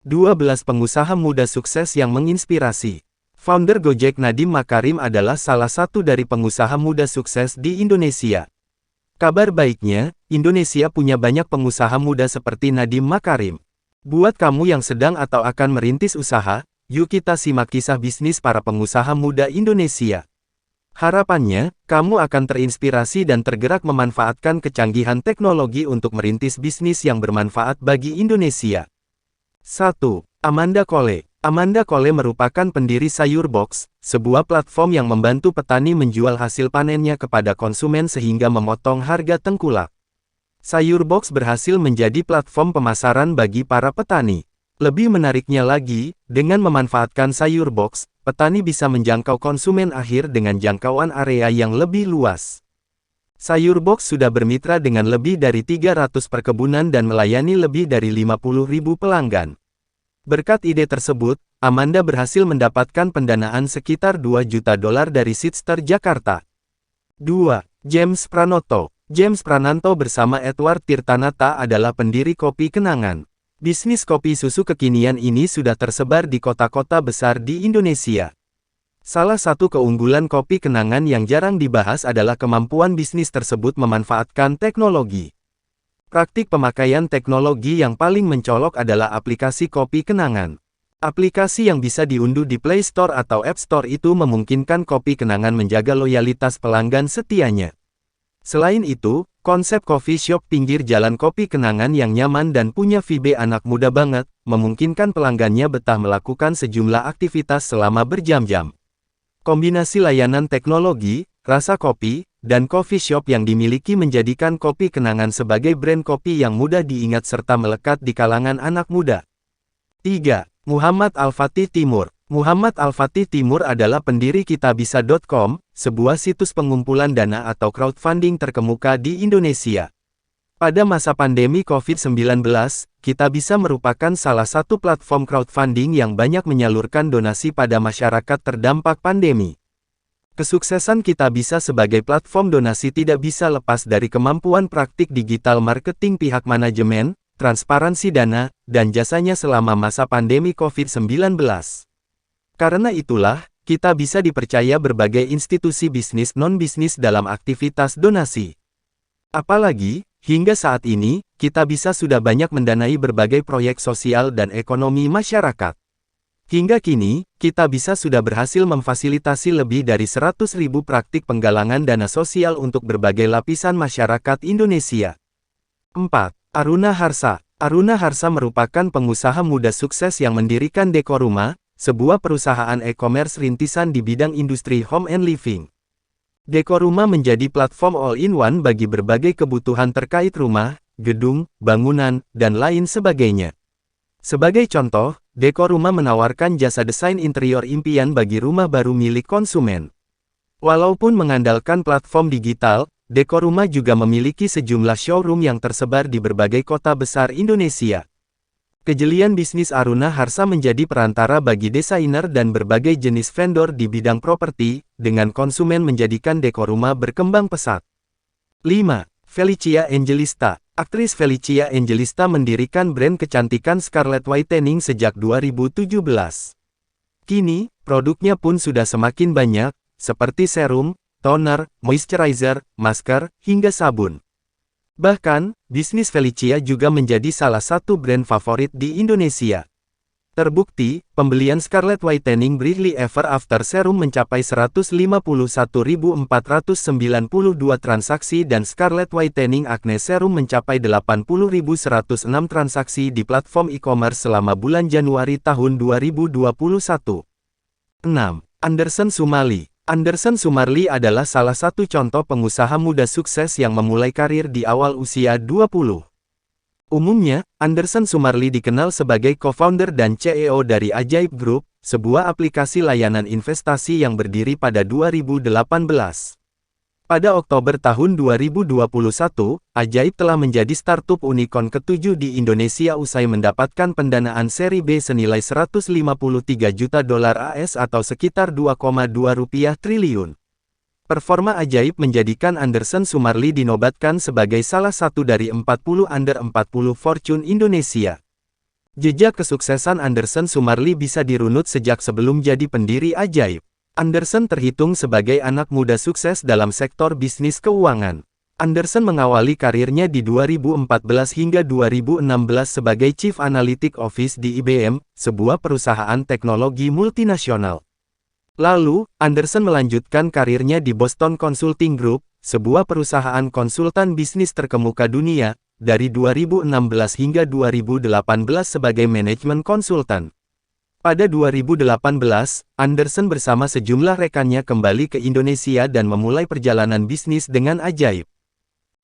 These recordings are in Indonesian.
12 pengusaha muda sukses yang menginspirasi. Founder Gojek Nadiem Makarim adalah salah satu dari pengusaha muda sukses di Indonesia. Kabar baiknya, Indonesia punya banyak pengusaha muda seperti Nadiem Makarim. Buat kamu yang sedang atau akan merintis usaha, yuk kita simak kisah bisnis para pengusaha muda Indonesia. Harapannya, kamu akan terinspirasi dan tergerak memanfaatkan kecanggihan teknologi untuk merintis bisnis yang bermanfaat bagi Indonesia. 1. Amanda Kole. Amanda Kole merupakan pendiri Sayur Box, sebuah platform yang membantu petani menjual hasil panennya kepada konsumen sehingga memotong harga tengkulak. Sayur Box berhasil menjadi platform pemasaran bagi para petani. Lebih menariknya lagi, dengan memanfaatkan Sayur Box, petani bisa menjangkau konsumen akhir dengan jangkauan area yang lebih luas. Sayur Box sudah bermitra dengan lebih dari 300 perkebunan dan melayani lebih dari 50.000 pelanggan. Berkat ide tersebut, Amanda berhasil mendapatkan pendanaan sekitar $2 juta dari Seedster Jakarta. 2. James Pranoto. James Prananto bersama Edward Tirtanata adalah pendiri Kopi Kenangan. Bisnis kopi susu kekinian ini sudah tersebar di kota-kota besar di Indonesia. Salah satu keunggulan Kopi Kenangan yang jarang dibahas adalah kemampuan bisnis tersebut memanfaatkan teknologi. Praktik pemakaian teknologi yang paling mencolok adalah aplikasi Kopi Kenangan. Aplikasi yang bisa diunduh di Play Store atau App Store itu memungkinkan Kopi Kenangan menjaga loyalitas pelanggan setianya. Selain itu, konsep coffee shop pinggir jalan Kopi Kenangan yang nyaman dan punya vibe anak muda banget, memungkinkan pelanggannya betah melakukan sejumlah aktivitas selama berjam-jam. Kombinasi layanan teknologi, rasa kopi, dan coffee shop yang dimiliki menjadikan Kopi Kenangan sebagai brand kopi yang mudah diingat serta melekat di kalangan anak muda. 3. Muhammad Al-Fatih Timur. Muhammad Al-Fatih Timur adalah pendiri Kitabisa.com, sebuah situs pengumpulan dana atau crowdfunding terkemuka di Indonesia. Pada masa pandemi COVID-19, Kitabisa merupakan salah satu platform crowdfunding yang banyak menyalurkan donasi pada masyarakat terdampak pandemi. Kesuksesan Kitabisa sebagai platform donasi tidak bisa lepas dari kemampuan praktik digital marketing pihak manajemen, transparansi dana, dan jasanya selama masa pandemi COVID-19. Karena itulah, kita bisa dipercaya berbagai institusi bisnis non-bisnis dalam aktivitas donasi. Apalagi, hingga saat ini, kita bisa sudah banyak mendanai berbagai proyek sosial dan ekonomi masyarakat. Hingga kini, kita bisa sudah berhasil memfasilitasi lebih dari 100.000 praktik penggalangan dana sosial untuk berbagai lapisan masyarakat Indonesia. 4. Aruna Harsa. Aruna Harsa merupakan pengusaha muda sukses yang mendirikan Dekoruma, sebuah perusahaan e-commerce rintisan di bidang industri home and living. Dekoruma menjadi platform all-in-one bagi berbagai kebutuhan terkait rumah, gedung, bangunan, dan lain sebagainya. Sebagai contoh, Dekoruma menawarkan jasa desain interior impian bagi rumah baru milik konsumen. Walaupun mengandalkan platform digital, Dekoruma juga memiliki sejumlah showroom yang tersebar di berbagai kota besar Indonesia. Kejelian bisnis Aruna Harsa menjadi perantara bagi desainer dan berbagai jenis vendor di bidang properti, dengan konsumen menjadikan Dekoruma berkembang pesat. 5. Felicia Angelista. Aktris Felicia Angelista mendirikan brand kecantikan Scarlett Whitening sejak 2017. Kini, produknya pun sudah semakin banyak, seperti serum, toner, moisturizer, masker, hingga sabun. Bahkan, bisnis Felicia juga menjadi salah satu brand favorit di Indonesia. Terbukti, pembelian Scarlett Whitening Brightly Ever After Serum mencapai 151.492 transaksi dan Scarlett Whitening Acne Serum mencapai 80.106 transaksi di platform e-commerce selama bulan Januari tahun 2021. 6. Anderson Sumali. Anderson Sumarli adalah salah satu contoh pengusaha muda sukses yang memulai karir di awal usia 20. Umumnya, Anderson Sumarli dikenal sebagai co-founder dan CEO dari Ajaib Group, sebuah aplikasi layanan investasi yang berdiri pada 2018. Pada Oktober tahun 2021, Ajaib telah menjadi startup unicorn ke-7 di Indonesia usai mendapatkan pendanaan seri B senilai $153 juta AS atau sekitar 2,2 triliun. Performa Ajaib menjadikan Anderson Sumarli dinobatkan sebagai salah satu dari 40 under 40 Fortune Indonesia. Jejak kesuksesan Anderson Sumarli bisa dirunut sejak sebelum jadi pendiri Ajaib. Anderson terhitung sebagai anak muda sukses dalam sektor bisnis keuangan. Anderson mengawali karirnya di 2014 hingga 2016 sebagai Chief Analytic Office di IBM, sebuah perusahaan teknologi multinasional. Lalu, Anderson melanjutkan karirnya di Boston Consulting Group, sebuah perusahaan konsultan bisnis terkemuka dunia, dari 2016 hingga 2018 sebagai manajemen konsultan. Pada 2018, Anderson bersama sejumlah rekannya kembali ke Indonesia dan memulai perjalanan bisnis dengan Ajaib.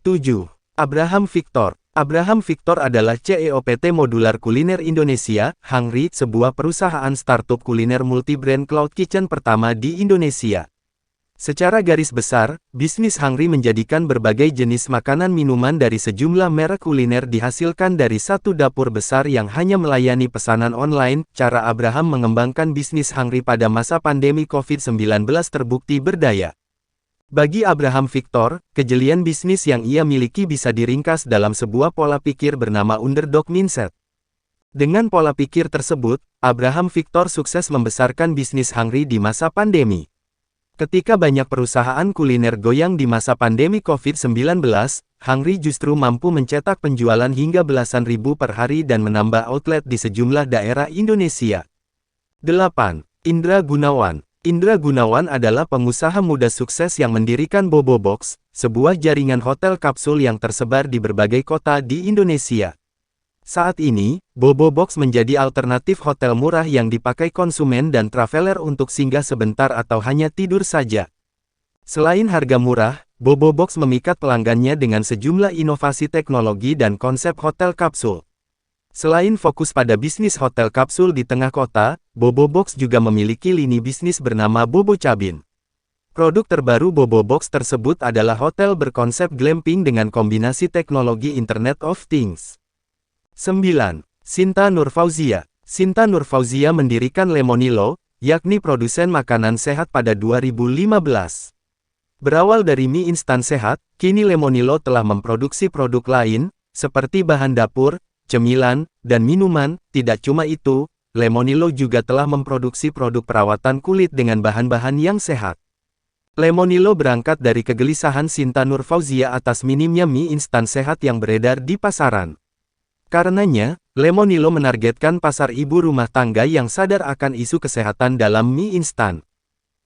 7. Abraham Victor. Abraham Victor adalah CEO PT Modular Kuliner Indonesia, Hungry, sebuah perusahaan startup kuliner multi-brand cloud kitchen pertama di Indonesia. Secara garis besar, bisnis Hungry menjadikan berbagai jenis makanan minuman dari sejumlah merek kuliner dihasilkan dari satu dapur besar yang hanya melayani pesanan online. Cara Abraham mengembangkan bisnis Hungry pada masa pandemi COVID-19 terbukti berdaya. Bagi Abraham Victor, kejelian bisnis yang ia miliki bisa diringkas dalam sebuah pola pikir bernama underdog mindset. Dengan pola pikir tersebut, Abraham Victor sukses membesarkan bisnis Hungry di masa pandemi. Ketika banyak perusahaan kuliner goyang di masa pandemi COVID-19, Hungry justru mampu mencetak penjualan hingga belasan ribu per hari dan menambah outlet di sejumlah daerah Indonesia. 8. Indra Gunawan. Indra Gunawan adalah pengusaha muda sukses yang mendirikan Bobo Box, sebuah jaringan hotel kapsul yang tersebar di berbagai kota di Indonesia. Saat ini, Bobo Box menjadi alternatif hotel murah yang dipakai konsumen dan traveler untuk singgah sebentar atau hanya tidur saja. Selain harga murah, Bobo Box memikat pelanggannya dengan sejumlah inovasi teknologi dan konsep hotel kapsul. Selain fokus pada bisnis hotel kapsul di tengah kota, Bobo Box juga memiliki lini bisnis bernama Bobo Cabin. Produk terbaru Bobo Box tersebut adalah hotel berkonsep glamping dengan kombinasi teknologi Internet of Things. 9. Sinta Nurfauzia. Sinta Nurfauzia mendirikan Lemonilo, yakni produsen makanan sehat pada 2015. Berawal dari mie instan sehat, kini Lemonilo telah memproduksi produk lain, seperti bahan dapur, cemilan, dan minuman. Tidak cuma itu, Lemonilo juga telah memproduksi produk perawatan kulit dengan bahan-bahan yang sehat. Lemonilo berangkat dari kegelisahan Sinta Nurfauzia atas minimnya mie instan sehat yang beredar di pasaran. Karenanya, Lemonilo menargetkan pasar ibu rumah tangga yang sadar akan isu kesehatan dalam mie instan.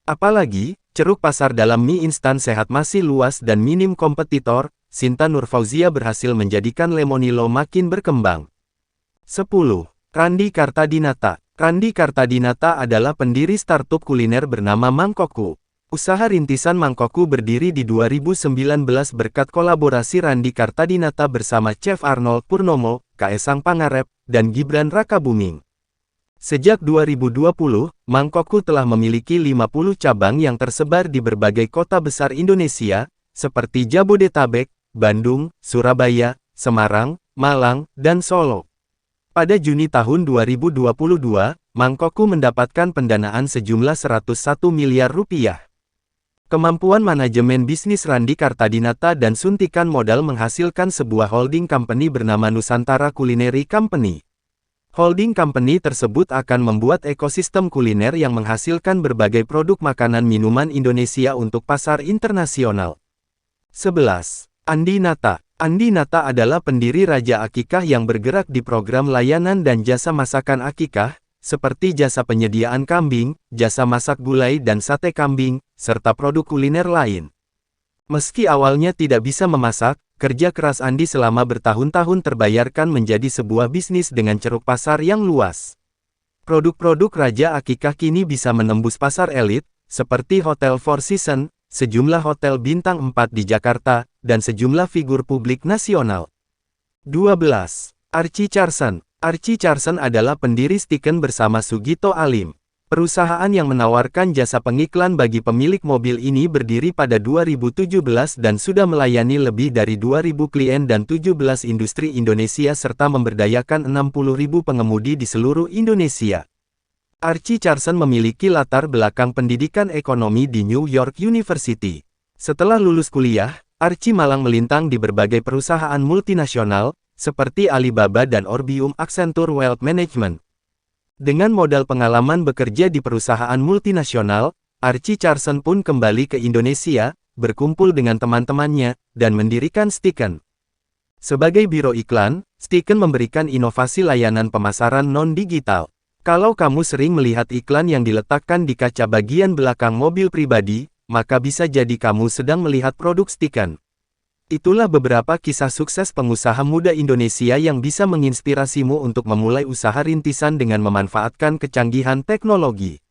Apalagi, ceruk pasar dalam mie instan sehat masih luas dan minim kompetitor, Sinta Nurfauzia berhasil menjadikan Lemonilo makin berkembang. 10. Randi Kartadinata. Randi Kartadinata adalah pendiri startup kuliner bernama Mangkoku. Usaha rintisan Mangkoku berdiri di 2019 berkat kolaborasi Randi Kartadinata bersama Chef Arnold Purnomo, Kaesang Pangarep, dan Gibran Rakabuming. Sejak 2020, Mangkoku telah memiliki 50 cabang yang tersebar di berbagai kota besar Indonesia, seperti Jabodetabek, Bandung, Surabaya, Semarang, Malang, dan Solo. Pada Juni tahun 2022, Mangkoku mendapatkan pendanaan sejumlah 101 miliar rupiah. Kemampuan manajemen bisnis Randi Kartadinata dan suntikan modal menghasilkan sebuah holding company bernama Nusantara Culinary Company. Holding company tersebut akan membuat ekosistem kuliner yang menghasilkan berbagai produk makanan minuman Indonesia untuk pasar internasional. 11. Andi Nata. Andi Nata adalah pendiri Raja Akikah yang bergerak di program layanan dan jasa masakan akikah, seperti jasa penyediaan kambing, jasa masak gulai dan sate kambing, serta produk kuliner lain. Meski awalnya tidak bisa memasak, kerja keras Andi selama bertahun-tahun terbayarkan menjadi sebuah bisnis dengan ceruk pasar yang luas. Produk-produk Raja Akikah kini bisa menembus pasar elit, seperti Hotel Four Seasons, sejumlah hotel bintang 4 di Jakarta, dan sejumlah figur publik nasional. 12. Archie Carson. Archie Carson adalah pendiri Stiken bersama Sugito Alim. Perusahaan yang menawarkan jasa pengiklan bagi pemilik mobil ini berdiri pada 2017 dan sudah melayani lebih dari 2.000 klien dan 17 industri Indonesia serta memberdayakan 60.000 pengemudi di seluruh Indonesia. Archie Carson memiliki latar belakang pendidikan ekonomi di New York University. Setelah lulus kuliah, Archie malang melintang di berbagai perusahaan multinasional, seperti Alibaba dan Orbium Accenture Wealth Management. Dengan modal pengalaman bekerja di perusahaan multinasional, Archie Carson pun kembali ke Indonesia, berkumpul dengan teman-temannya, dan mendirikan Stiken. Sebagai biro iklan, Stiken memberikan inovasi layanan pemasaran non-digital. Kalau kamu sering melihat iklan yang diletakkan di kaca bagian belakang mobil pribadi, maka bisa jadi kamu sedang melihat produk Stiken. Itulah beberapa kisah sukses pengusaha muda Indonesia yang bisa menginspirasimu untuk memulai usaha rintisan dengan memanfaatkan kecanggihan teknologi.